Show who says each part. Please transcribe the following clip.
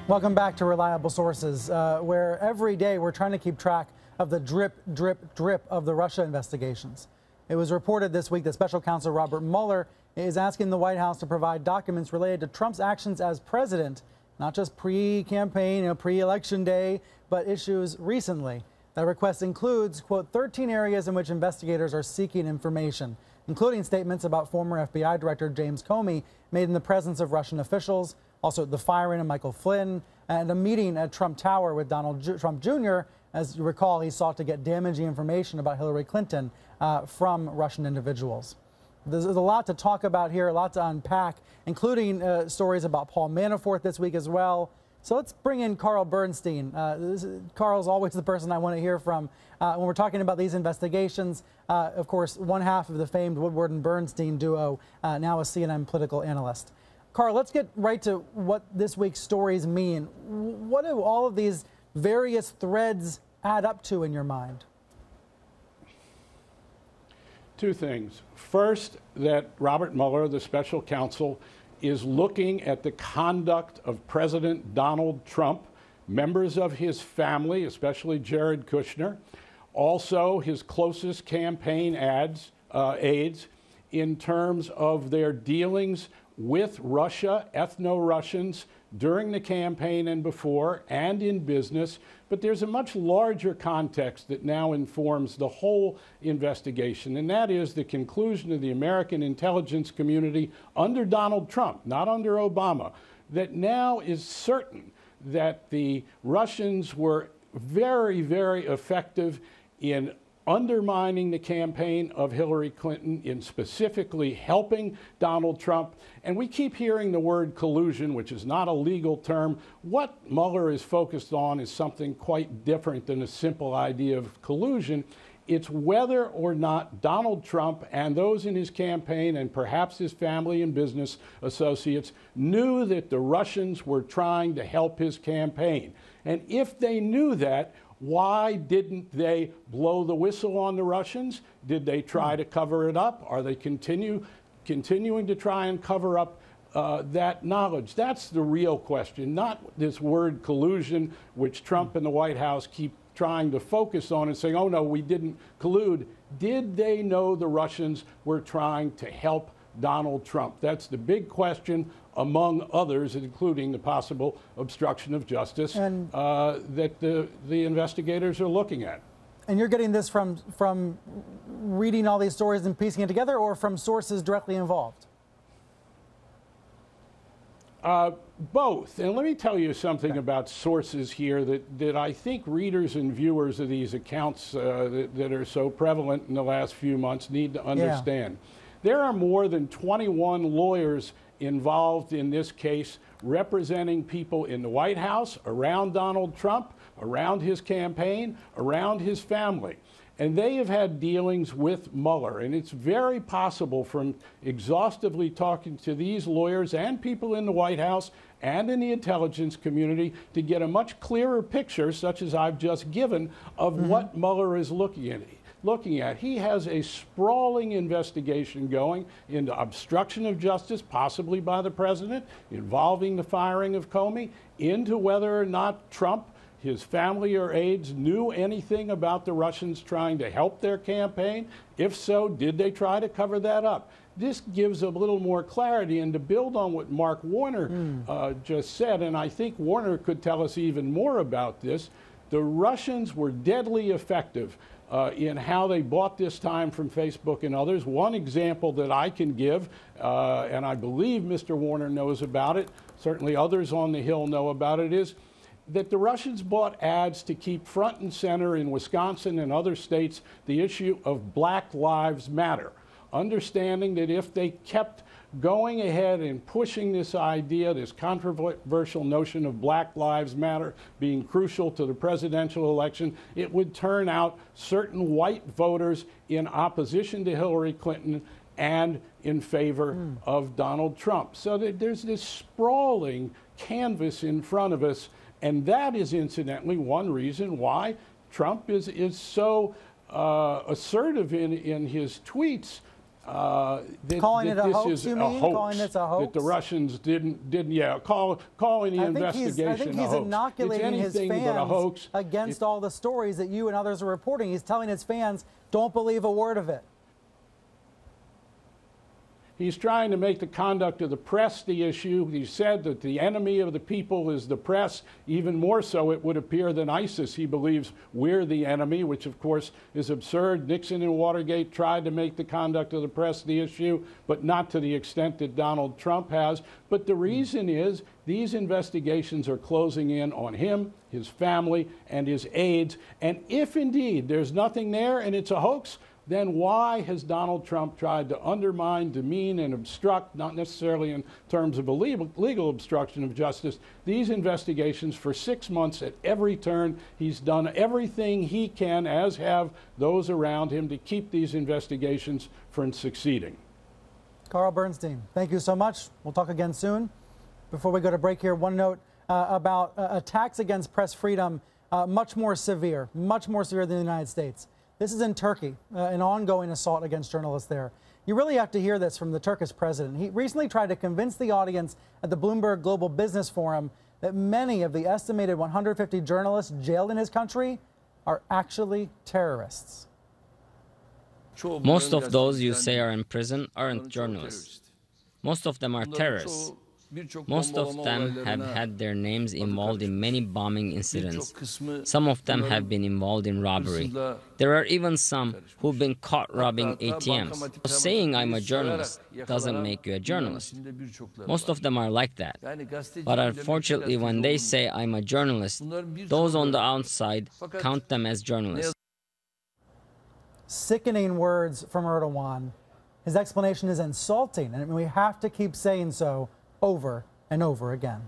Speaker 1: Welcome back to Reliable Sources, where every day we're trying to keep track of the drip, drip, drip of the Russia investigations. It was reported this week that Special Counsel Robert Mueller is asking the White House to provide documents related to Trump's actions as president, not just pre-campaign, pre-election day, but issues recently. That request includes, quote, 13 areas in which investigators are seeking information, including statements about former FBI Director James Comey made in the presence of Russian officials, also the firing of Michael Flynn, and a meeting at Trump Tower with Donald Trump Jr. As you recall, he sought to get damaging information about Hillary Clinton from Russian individuals. There's a lot to talk about here, a lot to unpack, including stories about Paul Manafort this week as well. So let's bring in Carl Bernstein. Carl's always the person I want to hear from when we're talking about these investigations. Of course, one half of the famed Woodward and Bernstein duo, now a CNN political analyst. Carl, let's get right to what this week's stories mean. What do all of these various threads add up to in your mind?
Speaker 2: Two things. First, that Robert Mueller, the special counsel, is looking at the conduct of President Donald Trump, members of his family, especially Jared Kushner, also his closest campaign aides, in terms of their dealings with Russia, ethno-Russians, during the campaign and before, and in business. But there's a much larger context that now informs the whole investigation, and that is the conclusion of the American intelligence community under Donald Trump, not under Obama, that now is certain that the Russians were very, very effective in undermining the campaign of Hillary Clinton, in specifically helping Donald Trump. And we keep hearing the word collusion, which is not a legal term. What Mueller is focused on is something quite different than a simple idea of collusion. It's whether or not Donald Trump and those in his campaign, and perhaps his family and business associates, knew that the Russians were trying to help his campaign. And if they knew that, why didn't they blow the whistle on the Russians? Did they try to cover it up? Are they continuing to try and cover up that knowledge? That's the real question, not this word collusion, which Trump and the White House keep trying to focus on and saying, oh, no, we didn't collude. Did they know the Russians were trying to help Donald Trump? That's the big question, among others, including the possible obstruction of justice that the investigators are looking at.
Speaker 1: And you're getting this from reading all these stories and piecing it together, or from sources directly involved?
Speaker 2: Both. And let me tell you something about sources here that I think readers and viewers of these accounts that are so prevalent in the last few months need to understand. Yeah. There are more than 21 lawyers involved in this case, representing people in the White House, around Donald Trump, around his campaign, around his family. And they have had dealings with Mueller. And it's very possible, from exhaustively talking to these lawyers and people in the White House and in the intelligence community, to get a much clearer picture, such as I've just given, of what Mueller is looking at. He has a sprawling investigation going into obstruction of justice, possibly by the president, involving the firing of Comey, into whether or not Trump, his family or aides, knew anything about the Russians trying to help their campaign. If so, did they try to cover that up? This gives a little more clarity. And to build on what Mark Warner just said, and I think Warner could tell us even more about this, the Russians were deadly effective in how they bought this time from Facebook and others. One example that I can give, and I believe Mr. Warner knows about it, certainly others on the Hill know about it, is that the Russians bought ads to keep front and center in Wisconsin and other states the issue of Black Lives Matter, understanding that if they kept going ahead and pushing this idea, this controversial notion of Black Lives Matter being crucial to the presidential election, it would turn out certain white voters in opposition to Hillary Clinton and in favor of Donald Trump. So there's this sprawling canvas in front of us, and that is incidentally one reason why Trump is so assertive in his tweets,
Speaker 1: Calling it a
Speaker 2: this
Speaker 1: hoax,
Speaker 2: is
Speaker 1: you
Speaker 2: a
Speaker 1: mean?
Speaker 2: hoax,
Speaker 1: Calling it a hoax?
Speaker 2: that the Russians didn't calling the investigation
Speaker 1: I think he's
Speaker 2: a hoax.
Speaker 1: inoculating
Speaker 2: It's
Speaker 1: his
Speaker 2: anything but a
Speaker 1: fans
Speaker 2: hoax.
Speaker 1: against all the stories that you and others are reporting. He's telling his fans, don't believe a word of it.
Speaker 2: He's trying to make the conduct of the press the issue. He said that the enemy of the people is the press. Even more so, it would appear, than ISIS. He believes we're the enemy, which of course is absurd. Nixon and Watergate tried to make the conduct of the press the issue, but not to the extent that Donald Trump has. But the reason is these investigations are closing in on him, his family, and his aides. And if indeed there's nothing there and it's a hoax, then why has Donald Trump tried to undermine, demean, and obstruct, not necessarily in terms of a legal obstruction of justice, these investigations for 6 months at every turn? He's done everything he can, as have those around him, to keep these investigations from succeeding.
Speaker 1: Carl Bernstein, thank you so much. We'll talk again soon. Before we go to break here, one note about attacks against press freedom, much more severe than the United States. This is in Turkey, an ongoing assault against journalists there. You really have to hear this from the Turkish president. He recently tried to convince the audience at the Bloomberg Global Business Forum that many of the estimated 150 journalists jailed in his country are actually terrorists.
Speaker 3: Most of those you say are in prison aren't journalists. Most of them are terrorists. Most of them have had their names involved in many bombing incidents. Some of them have been involved in robbery. There are even some who've been caught robbing ATMs. Saying I'm a journalist doesn't make you a journalist. Most of them are like that. But unfortunately, when they say I'm a journalist, those on the outside count them as journalists.
Speaker 1: Sickening words from Erdogan. His explanation is insulting, and we have to keep saying so over and over again.